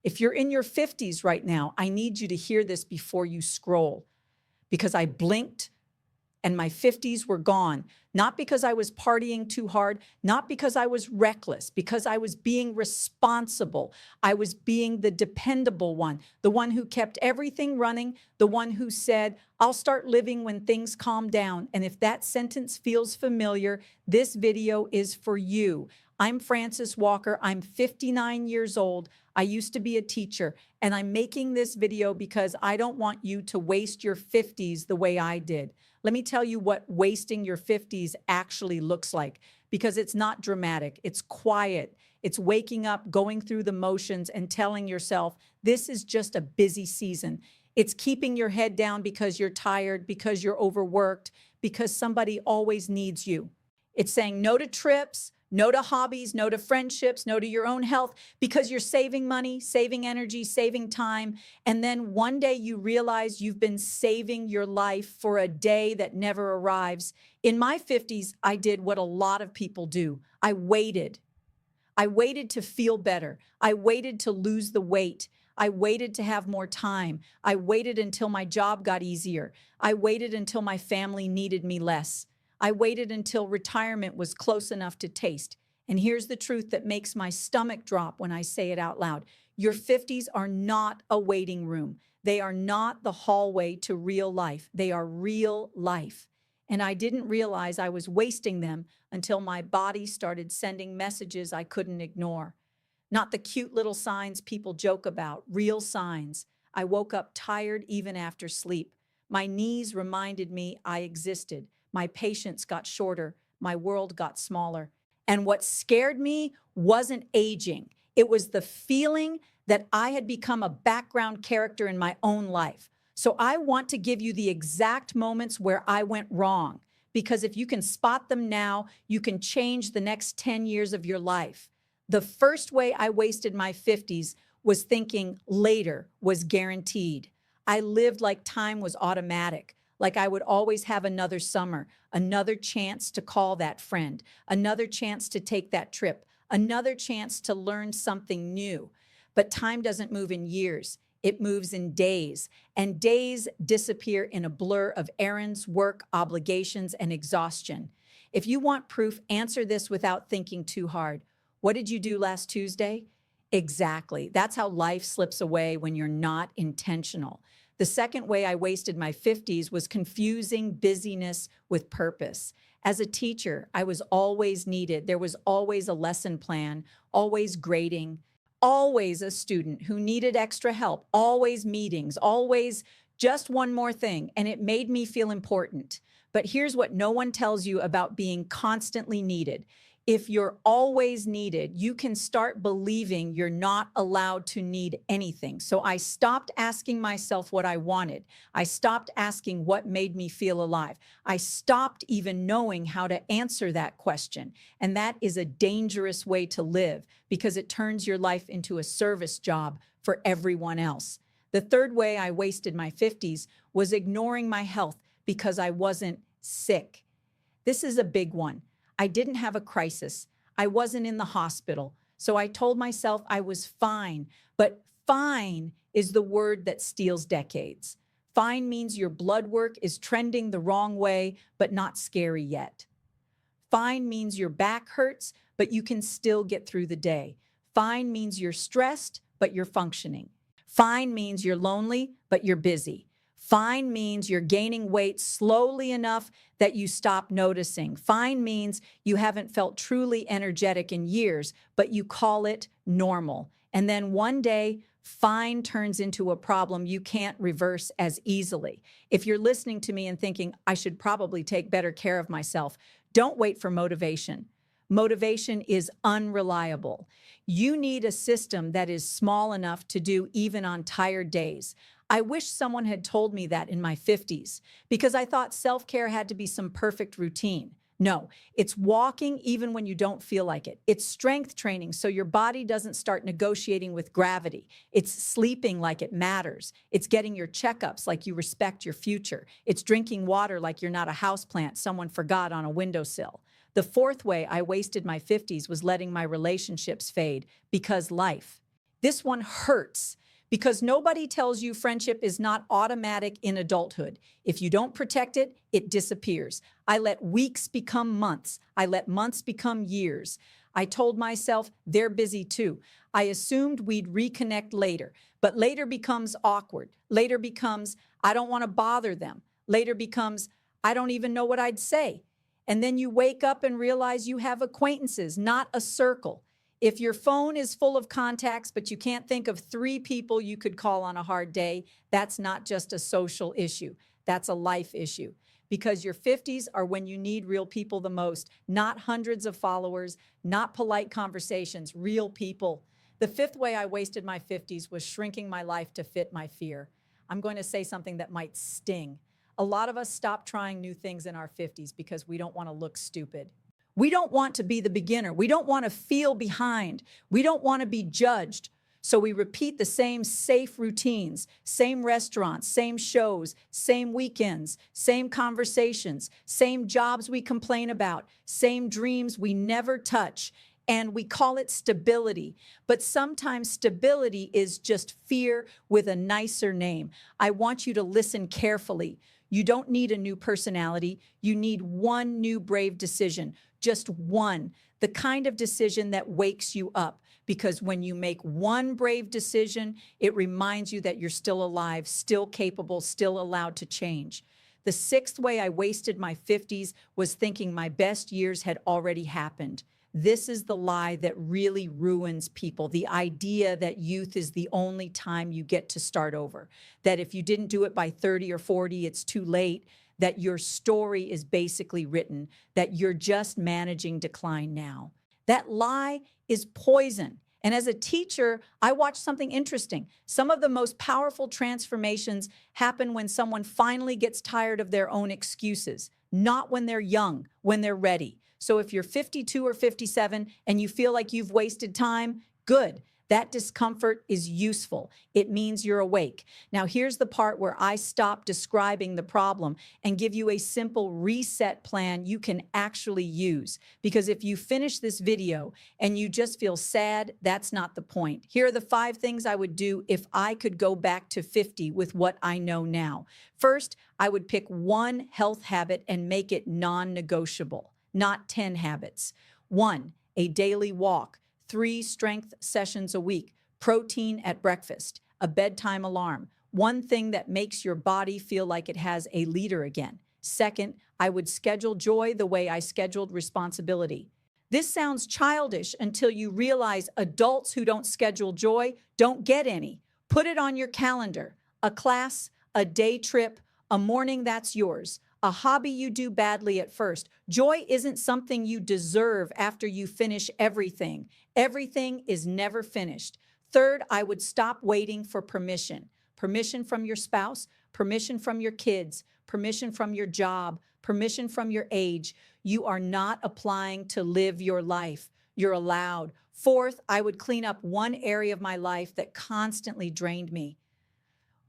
If you're in your 50s right now, I need you to hear this before you scroll, because I blinked and my 50s were gone. Not because I was partying too hard, not because I was reckless, because I was being responsible. I was being the dependable one, the one who kept everything running, the one who said, I'll start living when things calm down. And if that sentence feels familiar, this video is for you. I'm Frances Walker. I'm 59 years old. I used to be a teacher, and I'm making this video because I don't want you to waste your 50s the way I did. Let me tell you what wasting your 50s actually looks like, because it's not dramatic. It's quiet. It's waking up, going through the motions, and telling yourself, this is just a busy season. It's keeping your head down because you're tired, because you're overworked, because somebody always needs you. It's saying no to trips, no to hobbies, no to friendships, no to your own health, because you're saving money, saving energy, saving time. And then one day you realize you've been saving your life for a day that never arrives. In my 50s, I did what a lot of people do. I waited. I waited to feel better. I waited to lose the weight. I waited to have more time. I waited until my job got easier. I waited until my family needed me less. I waited until retirement was close enough to taste. And here's the truth that makes my stomach drop when I say it out loud. Your 50s are not a waiting room. They are not the hallway to real life. They are real life. And I didn't realize I was wasting them until my body started sending messages I couldn't ignore. Not the cute little signs people joke about, real signs. I woke up tired even after sleep. My knees reminded me I existed. My patience got shorter. My world got smaller. And what scared me wasn't aging. It was the feeling that I had become a background character in my own life. So I want to give you the exact moments where I went wrong, because if you can spot them now, you can change the next 10 years of your life. The first way I wasted my 50s was thinking later was guaranteed. I lived like time was automatic, like I would always have another summer, another chance to call that friend, another chance to take that trip, another chance to learn something new. But time doesn't move in years. It moves in days, and days disappear in a blur of errands, work, obligations, and exhaustion. If you want proof, answer this without thinking too hard. What did you do last Tuesday? Exactly. That's how life slips away when you're not intentional. The second way I wasted my 50s was confusing busyness with purpose. As a teacher, I was always needed. There was always a lesson plan, always grading, always a student who needed extra help, always meetings, always just one more thing. And it made me feel important. But here's what no one tells you about being constantly needed. If you're always needed, you can start believing you're not allowed to need anything. So I stopped asking myself what I wanted. I stopped asking what made me feel alive. I stopped even knowing how to answer that question. And that is a dangerous way to live, because it turns your life into a service job for everyone else. The third way I wasted my 50s was ignoring my health because I wasn't sick. This is a big one. I didn't have a crisis. I wasn't in the hospital. So I told myself I was fine. But fine is the word that steals decades. Fine means your blood work is trending the wrong way, but not scary yet. Fine means your back hurts, but you can still get through the day. Fine means you're stressed, but you're functioning. Fine means you're lonely, but you're busy. Fine means you're gaining weight slowly enough that you stop noticing. Fine means you haven't felt truly energetic in years, but you call it normal. And then one day, fine turns into a problem you can't reverse as easily. If you're listening to me and thinking, I should probably take better care of myself, don't wait for motivation. Motivation is unreliable. You need a system that is small enough to do even on tired days. I wish someone had told me that in my 50s, because I thought self-care had to be some perfect routine. No, it's walking even when you don't feel like it. It's strength training so your body doesn't start negotiating with gravity. It's sleeping like it matters. It's getting your checkups like you respect your future. It's drinking water like you're not a houseplant someone forgot on a windowsill. The fourth way I wasted my 50s was letting my relationships fade, because life This one hurts because nobody tells you friendship is not automatic in adulthood. If you don't protect it, it disappears. I let weeks become months. I let months become years. I told myself they're busy too. I assumed we'd reconnect later, but later becomes awkward. Later becomes, I don't want to bother them. Later becomes, I don't even know what I'd say. And then you wake up and realize you have acquaintances, not a circle. If your phone is full of contacts, but you can't think of 3 people you could call on a hard day, that's not just a social issue. That's a life issue. Because your 50s are when you need real people the most, not hundreds of followers, not polite conversations, real people. The 5th way I wasted my 50s was shrinking my life to fit my fear. I'm going to say something that might sting. A lot of us stop trying new things in our 50s because we don't want to look stupid. We don't want to be the beginner. We don't want to feel behind. We don't want to be judged. So we repeat the same safe routines, same restaurants, same shows, same weekends, same conversations, same jobs we complain about, same dreams we never touch. And we call it stability. But sometimes stability is just fear with a nicer name. I want you to listen carefully. You don't need a new personality. You need one new brave decision. Just one, the kind of decision that wakes you up. Because when you make one brave decision, it reminds you that you're still alive, still capable, still allowed to change. The 6th way I wasted my 50s was thinking my best years had already happened. This is the lie that really ruins people. The idea that youth is the only time you get to start over. That if you didn't do it by 30 or 40, it's too late. That your story is basically written. That you're just managing decline now. That lie is poison. And as a teacher, I watched something interesting. Some of the most powerful transformations happen when someone finally gets tired of their own excuses, not when they're young, when they're ready. So if you're 52 or 57 and you feel like you've wasted time, good. That discomfort is useful. It means you're awake. Now, here's the part where I stop describing the problem and give you a simple reset plan you can actually use. Because if you finish this video and you just feel sad, that's not the point. Here are the 5 things I would do if I could go back to 50 with what I know now. First, I would pick one health habit and make it non-negotiable, not 10 habits. 1, a daily walk. 3 strength sessions a week, protein at breakfast, a bedtime alarm, one thing that makes your body feel like it has a leader again. Second, I would schedule joy the way I scheduled responsibility. This sounds childish until you realize adults who don't schedule joy don't get any. Put it on your calendar. A class, a day trip, a morning that's yours. A hobby you do badly at first. Joy isn't something you deserve after you finish everything. Everything is never finished. Third, I would stop waiting for permission. Permission from your spouse, permission from your kids, permission from your job, permission from your age. You are not applying to live your life. You're allowed. Fourth, I would clean up one area of my life that constantly drained me.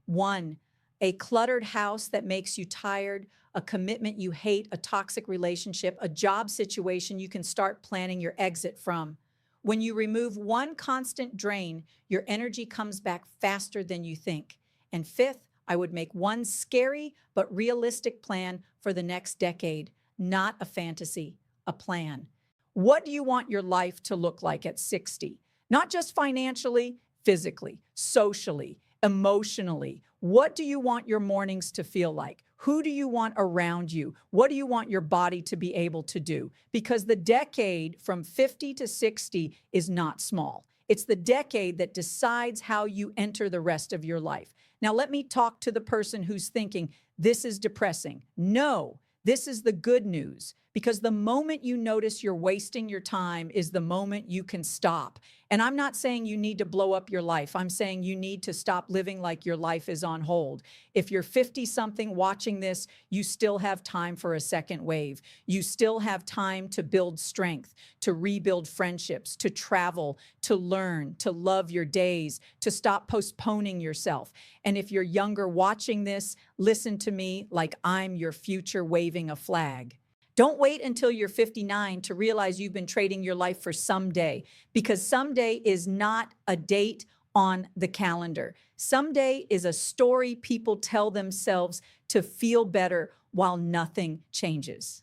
1, a cluttered house that makes you tired, a commitment you hate, a toxic relationship, a job situation you can start planning your exit from. When you remove one constant drain, your energy comes back faster than you think. And 5th, I would make one scary but realistic plan for the next decade, not a fantasy, a plan. What do you want your life to look like at 60? Not just financially, physically, socially, emotionally. What do you want your mornings to feel like? Who do you want around you? What do you want your body to be able to do? Because the decade from 50 to 60 is not small. It's the decade that decides how you enter the rest of your life. Now, let me talk to the person who's thinking, this is depressing. No, this is the good news. Because the moment you notice you're wasting your time is the moment you can stop. And I'm not saying you need to blow up your life. I'm saying you need to stop living like your life is on hold. If you're 50-something watching this, you still have time for a second wave. You still have time to build strength, to rebuild friendships, to travel, to learn, to love your days, to stop postponing yourself. And if you're younger watching this, listen to me like I'm your future waving a flag. Don't wait until you're 59 to realize you've been trading your life for someday, because someday is not a date on the calendar. Someday is a story people tell themselves to feel better while nothing changes.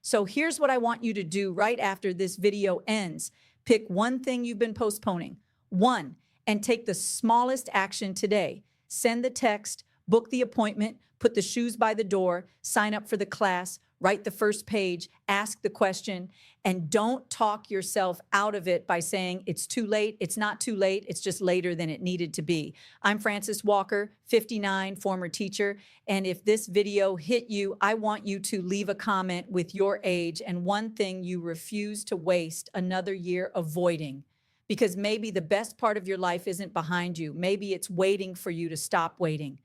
So here's what I want you to do right after this video ends. Pick one thing you've been postponing, one, and take the smallest action today. Send the text, book the appointment, put the shoes by the door, sign up for the class, write the first page, ask the question, and don't talk yourself out of it by saying it's too late. It's not too late. It's just later than it needed to be. I'm Frances Walker, 59, former teacher. And if this video hit you, I want you to leave a comment with your age and one thing you refuse to waste another year avoiding. Because maybe the best part of your life isn't behind you. Maybe it's waiting for you to stop waiting.